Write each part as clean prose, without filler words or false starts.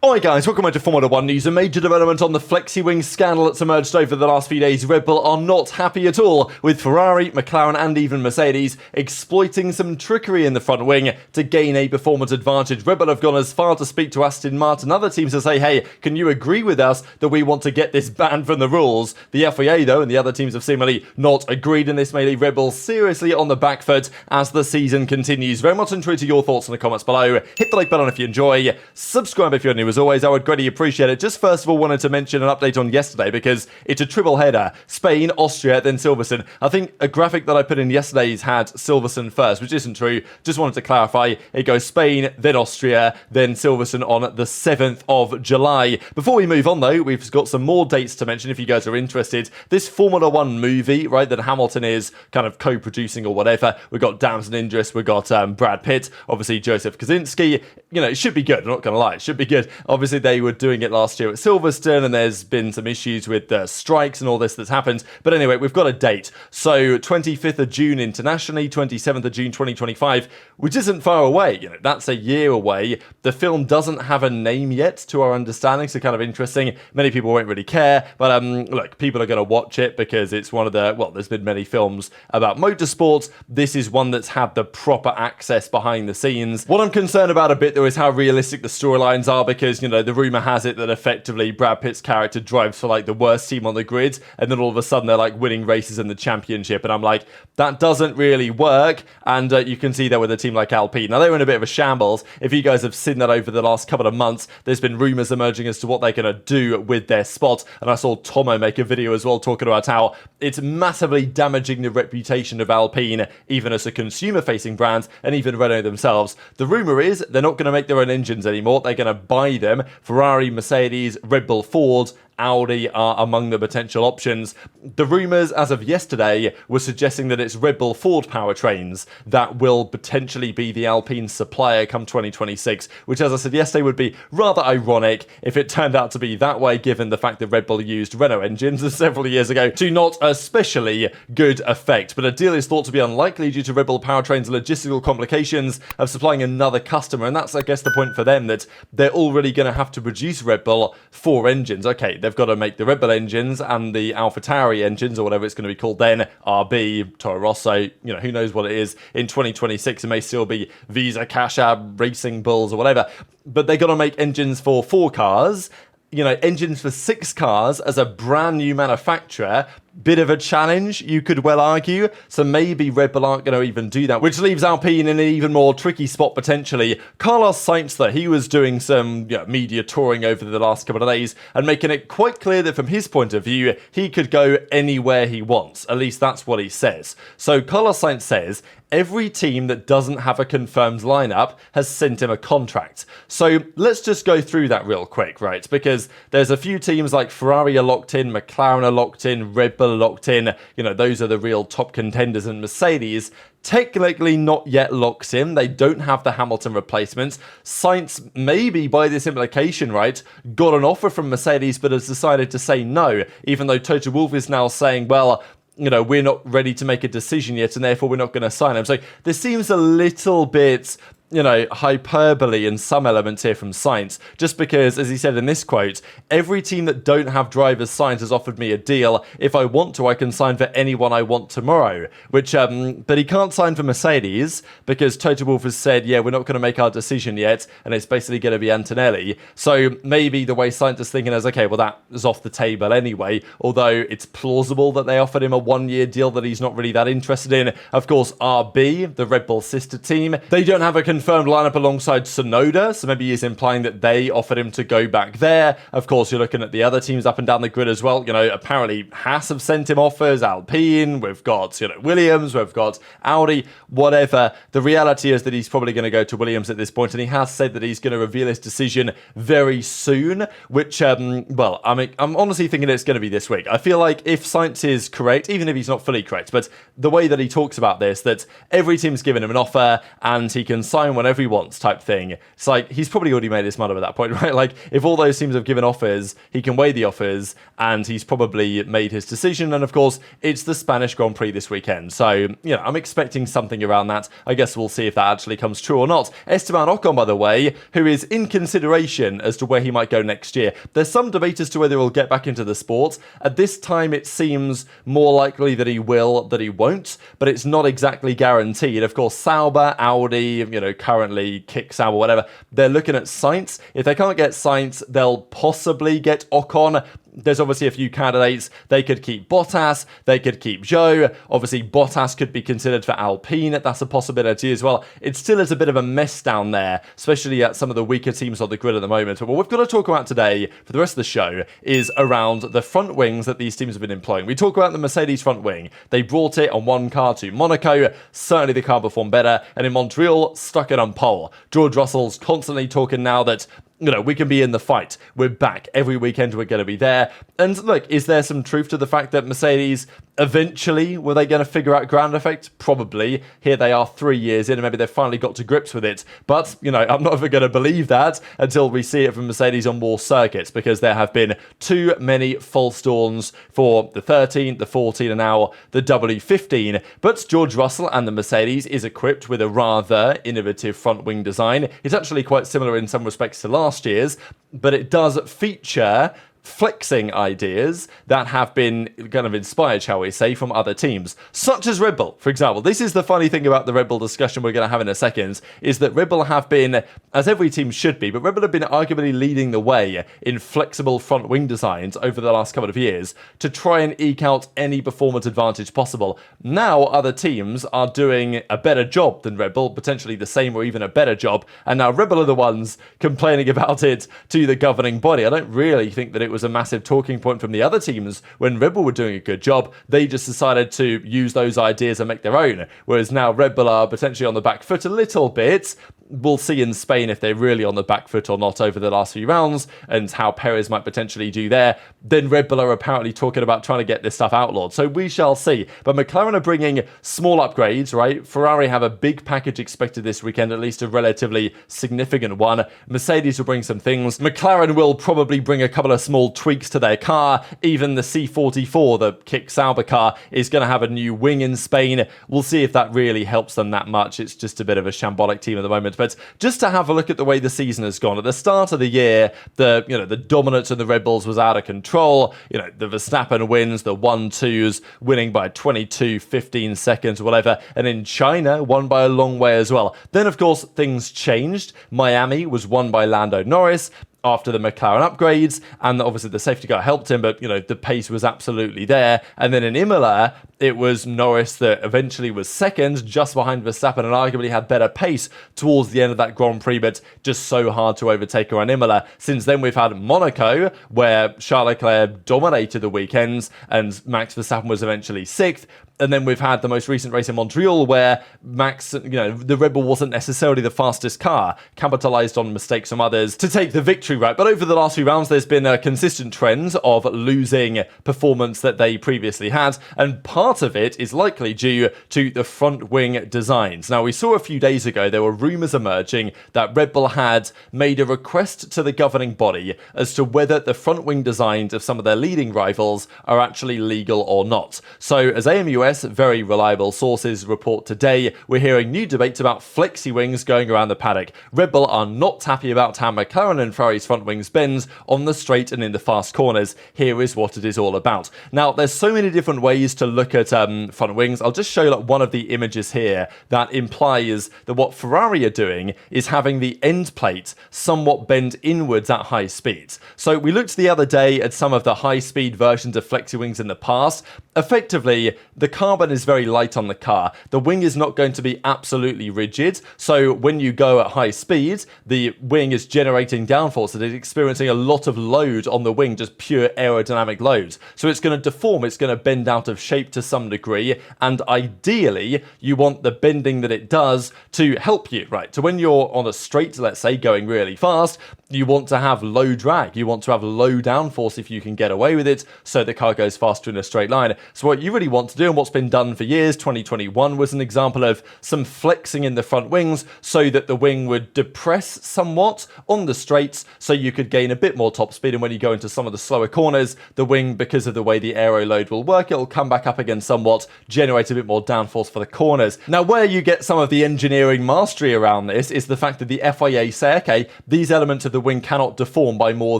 Alright guys, welcome back to Formula 1 news. A major development on the Flexi-Wing scandal that's emerged over the last few days. Red Bull are not happy at all with Ferrari, McLaren and even Mercedes exploiting some trickery in the front wing to gain a performance advantage. Red Bull have gone as far to speak to Aston Martin and other teams to say, hey, can you agree with us that we want to get this banned from the rules? The FIA though and the other teams have seemingly not agreed, and this may leave Red Bull seriously on the back foot as the season continues. Very much intrigued to your thoughts in the comments below. Hit the like button if you enjoy, subscribe if you're new. As always, I would greatly appreciate it. Just first of all, wanted to mention an update on yesterday because it's a triple header. Spain, Austria, then Silverstone. I think a graphic that I put in yesterday's had Silverstone first, which isn't true. Just wanted to clarify. It goes Spain, then Austria, then Silverstone on the 7th of July. Before we move on though, we've got some more dates to mention if you guys are interested. This Formula 1 movie, right, that Hamilton is kind of co-producing or whatever. We've got Damson Idris, we've got Brad Pitt, obviously Joseph Kosinski. You know, it should be good. I'm not going to lie. It should be good. Obviously, they were doing it last year at Silverstone, and there's been some issues with strikes and all this that's happened. But anyway, we've got a date. So 25th of June internationally, 27th of June 2025, which isn't far away. You know, that's a year away. The film doesn't have a name yet, to our understanding, so kind of interesting. Many people won't really care, but look, people are going to watch it because it's one of the, well, there's been many films about motorsports. This is one that's had the proper access behind the scenes. What I'm concerned about a bit though is how realistic the storylines are, because, you know, the rumor has it that effectively Brad Pitt's character drives for like the worst team on the grid, and then all of a sudden they're like winning races in the championship, and I'm like, that doesn't really work. And you can see that with a team like Alpine. Now, they were in a bit of a shambles. If you guys have seen that over the last couple of months, there's been rumors emerging as to what they're going to do with their spot, and I saw Tomo make a video as well talking about how it's massively damaging the reputation of Alpine, even as a consumer-facing brand, and even Renault themselves. The rumor is they're not going to make their own engines anymore. They're going to buy them. Ferrari, Mercedes, Red Bull, Ford, Audi are among the potential options. The rumours as of yesterday were suggesting that it's Red Bull Ford powertrains that will potentially be the Alpine supplier come 2026, which, as I said yesterday, would be rather ironic if it turned out to be that way, given the fact that Red Bull used Renault engines several years ago to not especially good effect. But a deal is thought to be unlikely due to Red Bull powertrains' logistical complications of supplying another customer, and that's, I guess, the point for them, that they're already going to have to produce Red Bull 4 engines. Okay, they've got to make the Red Bull engines and the AlphaTauri engines, or whatever it's going to be called then, RB, Toro Rosso, you know, who knows what it is in 2026. It may still be Visa, Cash App, Racing Bulls, or whatever, but they've got to make engines for 4 cars, you know, engines for 6 cars as a brand new manufacturer. Bit of a challenge, you could well argue. So maybe Red Bull aren't going to even do that, which leaves Alpine in an even more tricky spot potentially. Carlos Sainz, though, he was doing some media touring over the last couple of days and making it quite clear that from his point of view, he could go anywhere he wants. At least that's what he says. So Carlos Sainz says every team that doesn't have a confirmed lineup has sent him a contract. So let's just go through that real quick, right? Because there's a few teams like Ferrari are locked in, McLaren are locked in, Red Bull are locked in. You know, those are the real top contenders, and Mercedes technically not yet locked in. They don't have the Hamilton replacements. Sainz, maybe by this implication, right, got an offer from Mercedes but has decided to say no, even though Toto Wolff is now saying, well, you know, we're not ready to make a decision yet, and therefore we're not going to sign him. So this seems a little bit, you know, hyperbole in some elements here from Sainz, just because, as he said in this quote, every team that don't have drivers signed has offered me a deal. If I want to, I can sign for anyone I want tomorrow. Which, but he can't sign for Mercedes because Toto Wolff has said, yeah, we're not going to make our decision yet, and it's basically going to be Antonelli. So maybe the way Sainz is thinking is, okay, well, that is off the table anyway, although it's plausible that they offered him a 1-year deal that he's not really that interested in. Of course, RB, the Red Bull sister team, they don't have a confirmed lineup alongside Tsunoda, so maybe he's implying that they offered him to go back there. Of course, you're looking at the other teams up and down the grid as well. You know, apparently Haas have sent him offers, Alpine, we've got, you know, Williams, we've got Audi, whatever. The reality is that he's probably going to go to Williams at this point, and he has said that he's going to reveal his decision very soon, which, well, I mean, I'm honestly thinking it's going to be this week. I feel like if Sainz is correct, even if he's not fully correct, but the way that he talks about this, that every team's given him an offer and he can sign sign whenever he wants type thing. It's like, he's probably already made his mind up at that point, right? Like, if all those teams have given offers, he can weigh the offers, and he's probably made his decision. And of course, it's the Spanish Grand Prix this weekend. So, you know, I'm expecting something around that. I guess we'll see if that actually comes true or not. Esteban Ocon, by the way, who is in consideration as to where he might go next year. There's some debate as to whether he'll get back into the sport. At this time, it seems more likely that he will, that he won't, but it's not exactly guaranteed. Of course, Sauber, Audi, you know, currently Kick Sauber, whatever, they're looking at Sainz. If they can't get Sainz, they'll possibly get Ocon. There's obviously a few candidates. They could keep Bottas, they could keep Zhou. Obviously, Bottas could be considered for Alpine. That's a possibility as well. It still is a bit of a mess down there, especially at some of the weaker teams on the grid at the moment. But what we've got to talk about today for the rest of the show is around the front wings that these teams have been employing. We talk about the Mercedes front wing. They brought it on one car to Monaco. Certainly the car performed better. And in Montreal, stuck it on pole. George Russell's constantly talking now that, you know, we can be in the fight. We're back. Every weekend we're going to be there. And look, is there some truth to the fact that Mercedes eventually, were they going to figure out ground effect? Probably. Here they are 3 years in and maybe they've finally got to grips with it. But, you know, I'm not ever going to believe that until we see it from Mercedes on more circuits, because there have been too many false dawns for the 13, the 14 and now the W15. But George Russell and the Mercedes is equipped with a rather innovative front wing design. It's actually quite similar in some respects to last year's, but it does feature flexing ideas that have been kind of inspired, shall we say, from other teams, such as Red Bull, for example. This is the funny thing about the Red Bull discussion we're going to have in a second, is that Red Bull have been, as every team should be, but Red Bull have been arguably leading the way in flexible front wing designs over the last couple of years to try and eke out any performance advantage possible. Now other teams are doing a better job than Red Bull, potentially the same or even a better job, and now Red Bull are the ones complaining about it to the governing body. I don't really think that it was a massive talking point from the other teams when Red Bull were doing a good job. They just decided to use those ideas and make their own, whereas now Red Bull are potentially on the back foot a little bit. We'll see in Spain if they're really on the back foot or not over the last few rounds, and how Perez might potentially do there. Then Red Bull are apparently talking about trying to get this stuff outlawed, so we shall see. But McLaren are bringing small upgrades, right? Ferrari have a big package expected this weekend, at least a relatively significant one. Mercedes will bring some things. McLaren will probably bring a couple of small tweaks to their car. Even the C44, the Kick Sauber car, is going to have a new wing in Spain. We'll see if that really helps them that much. It's just a bit of a shambolic team at the moment. But just to have a look at the way the season has gone, at the start of the year, the dominance of the Red Bulls was out of control. You know, the Verstappen wins, the 1-2s, winning by 22, 15 seconds, whatever. And in China, won by a long way as well. Then, of course, things changed. Miami was won by Lando Norris after the McLaren upgrades, and obviously the safety car helped him, but, you know, the pace was absolutely there. And then in Imola, it was Norris that eventually was second, just behind Verstappen, and arguably had better pace towards the end of that Grand Prix, but just so hard to overtake around Imola. Since then, we've had Monaco, where Charles Leclerc dominated the weekends, and Max Verstappen was eventually sixth. And then we've had the most recent race in Montreal, where Max, you know, the Red Bull wasn't necessarily the fastest car, capitalized on mistakes from others to take the victory, right? But over the last few rounds, there's been a consistent trend of losing performance that they previously had, and part of it is likely due to the front wing designs. Now, we saw a few days ago, there were rumours emerging that Red Bull had made a request to the governing body as to whether the front wing designs of some of their leading rivals are actually legal or not. So, as AMUS, very reliable sources report today, we're hearing new debates about Flexi-Wings going around the paddock. Red Bull are not happy about how McLaren and Ferrari's front wings bend on the straight and in the fast corners. Here is what it is all about. Now, there's so many different ways to look at front wings. I'll just show you one of the images here that implies that what Ferrari are doing is having the end plate somewhat bend inwards at high speeds. So we looked the other day at some of the high-speed versions of Flexi-Wings in the past. Effectively, the carbon is very light on the car. The wing is not going to be absolutely rigid, so when you go at high speed, the wing is generating downforce, and it's experiencing a lot of load on the wing, just pure aerodynamic loads. So it's going to deform, it's going to bend out of shape to some degree, and ideally, you want the bending that it does to help you, right? So when you're on a straight, let's say, going really fast, you want to have low drag, you want to have low downforce if you can get away with it, so the car goes faster in a straight line. So what you really want to do, and what's been done for years. 2021 was an example of some flexing in the front wings so that the wing would depress somewhat on the straights so you could gain a bit more top speed, and when you go into some of the slower corners, the wing, because of the way the aero load will work, it'll come back up again somewhat, generate a bit more downforce for the corners. Now, where you get some of the engineering mastery around this is the fact that the FIA say, okay, these elements of the wing cannot deform by more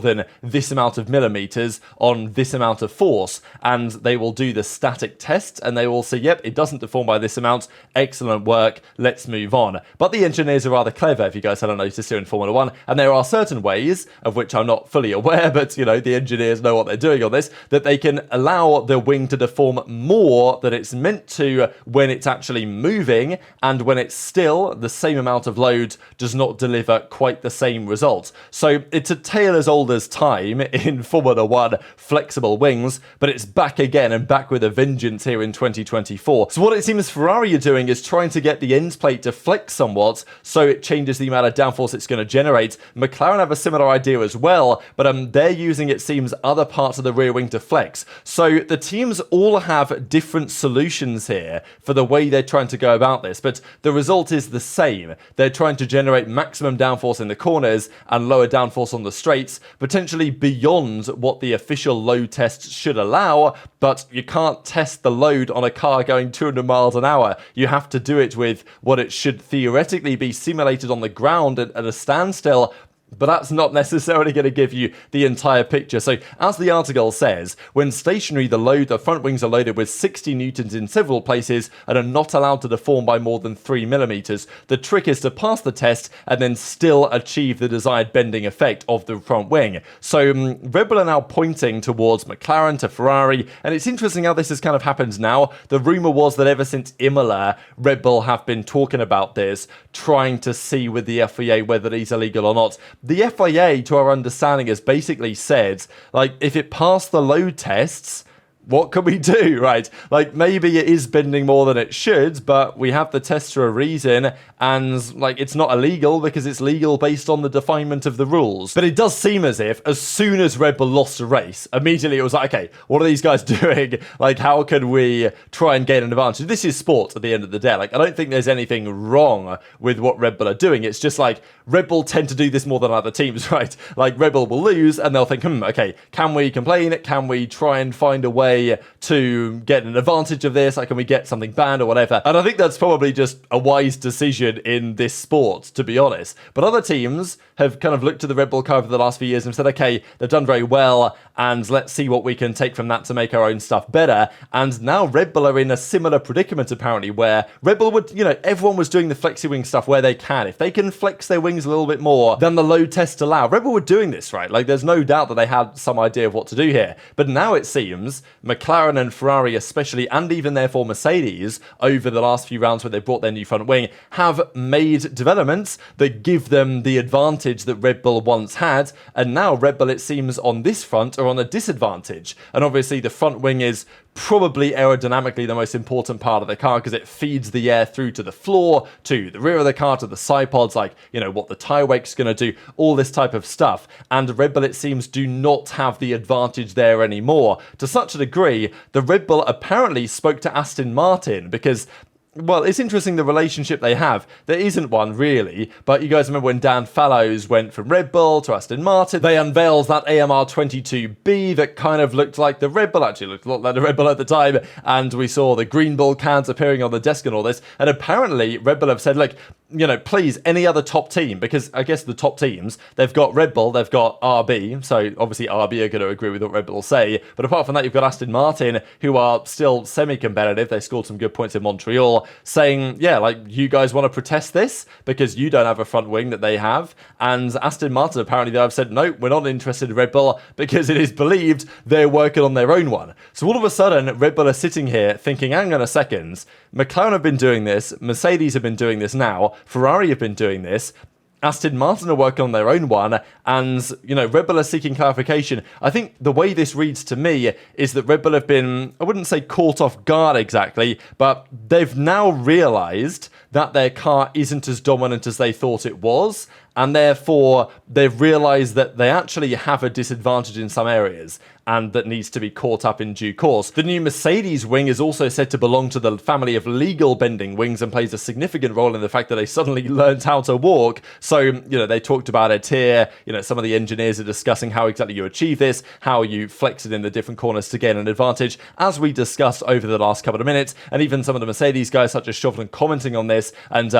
than this amount of millimeters on this amount of force, and they will do the static test and they will say, yep, it doesn't deform by this amount, excellent work, let's move on. But the engineers are rather clever, if you guys hadn't noticed here in Formula 1, and there are certain ways, of which I'm not fully aware, but you know, the engineers know what they're doing on this, that they can allow the wing to deform more than it's meant to when it's actually moving, and when it's still, the same amount of load does not deliver quite the same result. So it's a tale as old as time in Formula 1 flexible wings, but it's back again and back with a vengeance here in 2024. So what it seems Ferrari are doing is trying to get the end plate to flex somewhat so it changes the amount of downforce it's going to generate. McLaren have a similar idea as well, but they're using, it seems, other parts of the rear wing to flex. So the teams all have different solutions here for the way they're trying to go about this, but the result is the same. They're trying to generate maximum downforce in the corners and lower downforce on the straights, potentially beyond what the official load tests should allow, but you can't test the load on a car going 200 miles an hour. You have to do it with what it should theoretically be simulated on the ground at a standstill, but that's not necessarily going to give you the entire picture. So as the article says, when stationary, the front wings are loaded with 60 newtons in several places and are not allowed to deform by more than 3 millimeters. The trick is to pass the test and then still achieve the desired bending effect of the front wing. So Red Bull are now pointing towards McLaren, to Ferrari, and it's interesting how this has kind of happened now. The rumor was that ever since Imola, Red Bull have been talking about this, trying to see with the FIA whether these are legal or not. The FIA, to our understanding, has basically said, like, if it passed the load tests, what can we do, right? Like, maybe it is bending more than it should, but we have the test for a reason, and, like, it's not illegal because it's legal based on the definement of the rules. But it does seem as if, as soon as Red Bull lost a race, immediately it was like, okay, what are these guys doing? Like, how can we try and gain an advantage? This is sport at the end of the day. Like, I don't think there's anything wrong with what Red Bull are doing. It's just like, Red Bull tend to do this more than other teams, right? Like, Red Bull will lose, and they'll think, okay, can we complain? Can we try and find a way to get an advantage of this? Like, can we get something banned or whatever? And I think that's probably just a wise decision in this sport, to be honest. But other teams have kind of looked at the Red Bull car over the last few years and said, okay, they've done very well, and let's see what we can take from that to make our own stuff better. And now Red Bull are in a similar predicament, apparently, where Red Bull would, everyone was doing the Flexi-Wing stuff where they can. If they can flex their wings a little bit more than the load tests allow, Red Bull were doing this, right? Like, there's no doubt that they had some idea of what to do here. But now it seems McLaren and Ferrari especially, and even therefore Mercedes, over the last few rounds where they brought their new front wing, have made developments that give them the advantage that Red Bull once had, and now Red Bull, it seems, on this front are on a disadvantage. And obviously the front wing is probably aerodynamically the most important part of the car because it feeds the air through to the floor, to the rear of the car, to the side pods, like, what the tyre wake's going to do, all this type of stuff. And Red Bull, it seems, do not have the advantage there anymore. To such a degree, the Red Bull apparently spoke to Aston Martin because, well, it's interesting the relationship they have. There isn't one, really, but you guys remember when Dan Fallows went from Red Bull to Aston Martin, they unveiled that AMR 22B that kind of looked like the Red Bull, actually looked a lot like the Red Bull at the time, and we saw the Green Bull cans appearing on the desk and all this, and apparently Red Bull have said, look, please, any other top team, because I guess the top teams, they've got Red Bull, they've got RB, so obviously RB are going to agree with what Red Bull say, but apart from that, you've got Aston Martin, who are still semi-competitive, they scored some good points in Montreal, saying, yeah, like, you guys want to protest this because you don't have a front wing that they have. And Aston Martin apparently, they've said, no, we're not interested in Red Bull because it is believed they're working on their own one. So all of a sudden, Red Bull are sitting here thinking, hang on a second, McLaren have been doing this, Mercedes have been doing this now, Ferrari have been doing this, Aston Martin are working on their own one, And, Red Bull are seeking clarification. I think the way this reads to me is that Red Bull have been, I wouldn't say caught off guard exactly, but they've now realized that their car isn't as dominant as they thought it was, and therefore they've realized that they actually have a disadvantage in some areas, and that needs to be caught up in due course. The new Mercedes wing is also said to belong to the family of legal bending wings and plays a significant role in the fact that they suddenly learned how to walk. So, they talked about it here. Some of the engineers are discussing how exactly you achieve this, how you flex it in the different corners to gain an advantage, as we discussed over the last couple of minutes. And even some of the Mercedes guys, such as Chauvelin, commenting on this and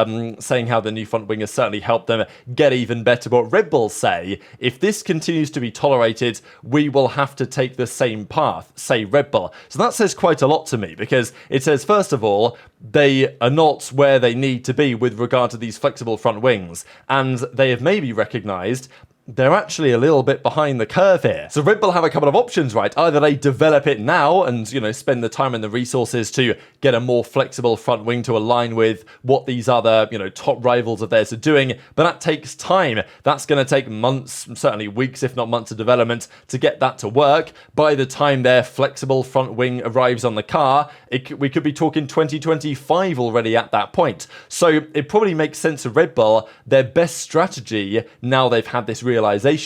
saying how the new front wing has certainly helped them get even better. But Red Bull say, if this continues to be tolerated, we will have to take the same path, say Red Bull. So that says quite a lot to me, because it says, first of all, they are not where they need to be with regard to these flexible front wings, and they have maybe recognized they're actually a little bit behind the curve here. So Red Bull have a couple of options, right? Either they develop it now and, spend the time and the resources to get a more flexible front wing to align with what these other, top rivals of theirs are doing, but that takes time. That's going to take months, certainly weeks, if not months of development to get that to work. By the time their flexible front wing arrives on the car, we could be talking 2025 already at that point. So it probably makes sense for Red Bull. Their best strategy, now they've had this realization,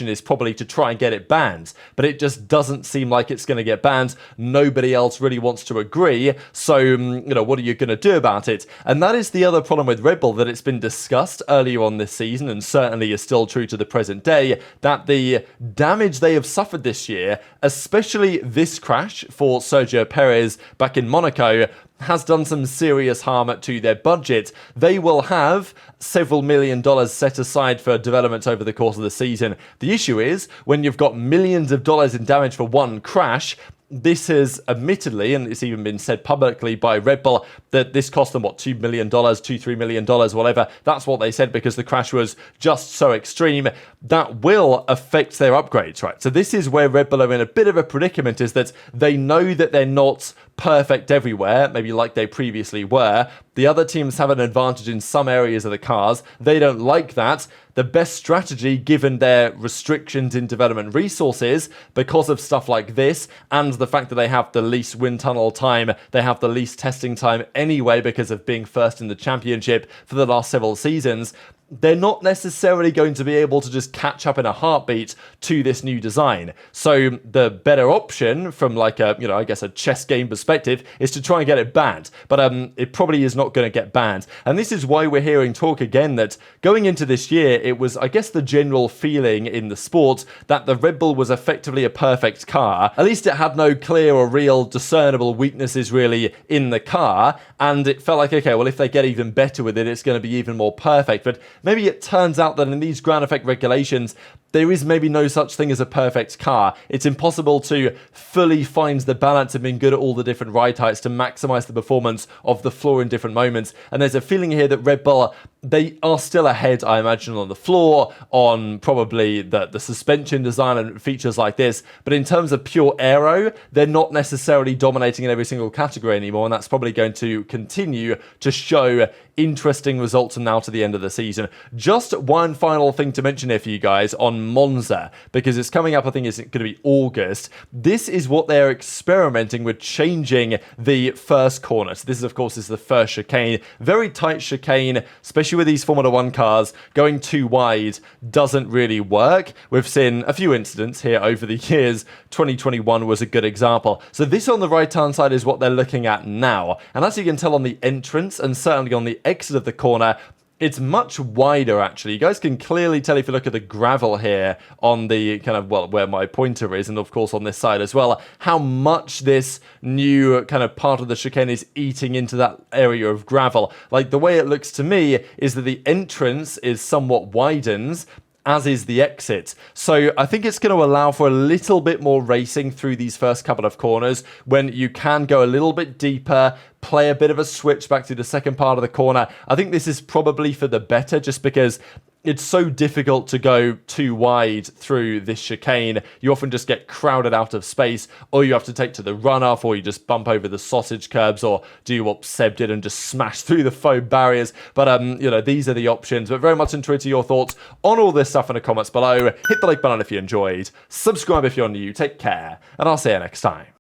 is probably to try and get it banned, but it just doesn't seem like it's going to get banned. Nobody else really wants to agree, so what are you going to do about it? And that is the other problem with Red Bull, that it's been discussed earlier on this season, and certainly is still true to the present day, that the damage they have suffered this year, especially this crash for Sergio Perez back in Monaco, has done some serious harm to their budget. They will have several $1 million set aside for development over the course of the season. The issue is, when you've got millions of dollars in damage for one crash, this has admittedly, and it's even been said publicly by Red Bull, that this cost them, $2 million, $3 million, whatever. That's what they said, because the crash was just so extreme. That will affect their upgrades, right? So this is where Red Bull are in a bit of a predicament, is that they know that they're not perfect everywhere, maybe like they previously were. The other teams have an advantage in some areas of the cars. They don't like that. The best strategy, given their restrictions in development resources, because of stuff like this, and the fact that they have the least wind tunnel time, they have the least testing time anyway because of being first in the championship for the last several seasons, they're not necessarily going to be able to just catch up in a heartbeat to this new design. So the better option from a chess game perspective is to try and get it banned. But it probably is not going to get banned. And this is why we're hearing talk again that going into this year, it was, I guess, the general feeling in the sport that the Red Bull was effectively a perfect car. At least it had no clear or real discernible weaknesses really in the car. And it felt like, okay, well, if they get even better with it, it's going to be even more perfect. But maybe it turns out that in these ground effect regulations, there is maybe no such thing as a perfect car. It's impossible to fully find the balance of being good at all the different ride heights to maximize the performance of the floor in different moments. And there's a feeling here that Red Bull, they are still ahead, I imagine, on the floor, on probably the suspension design and features like this. But in terms of pure aero, they're not necessarily dominating in every single category anymore. And that's probably going to continue to show interesting results now to the end of the season. Just one final thing to mention here for you guys on Monza, because it's coming up, I think it's going to be August. This is what they're experimenting with, changing the first corner. So this, of course, is the first chicane. Very tight chicane, especially with these Formula 1 cars. Going too wide doesn't really work. We've seen a few incidents here over the years. 2021 was a good example. So this on the right-hand side is what they're looking at now. And as you can tell on the entrance and certainly on the exit of the corner, it's much wider, actually. You guys can clearly tell if you look at the gravel here on the kind of, well, where my pointer is, and of course on this side as well, how much this new kind of part of the chicane is eating into that area of gravel. Like, the way it looks to me is that the entrance is somewhat widens, as is the exit. So I think it's going to allow for a little bit more racing through these first couple of corners, when you can go a little bit deeper, play a bit of a switch back to the second part of the corner. I think this is probably for the better, just because it's so difficult to go too wide through this chicane. You often just get crowded out of space, or you have to take to the runoff, or you just bump over the sausage curbs, or do what Seb did and just smash through the foam barriers. But, you know, these are the options. But very much into your thoughts on all this stuff in the comments below. Hit the like button if you enjoyed. Subscribe if you're new. Take care, and I'll see you next time.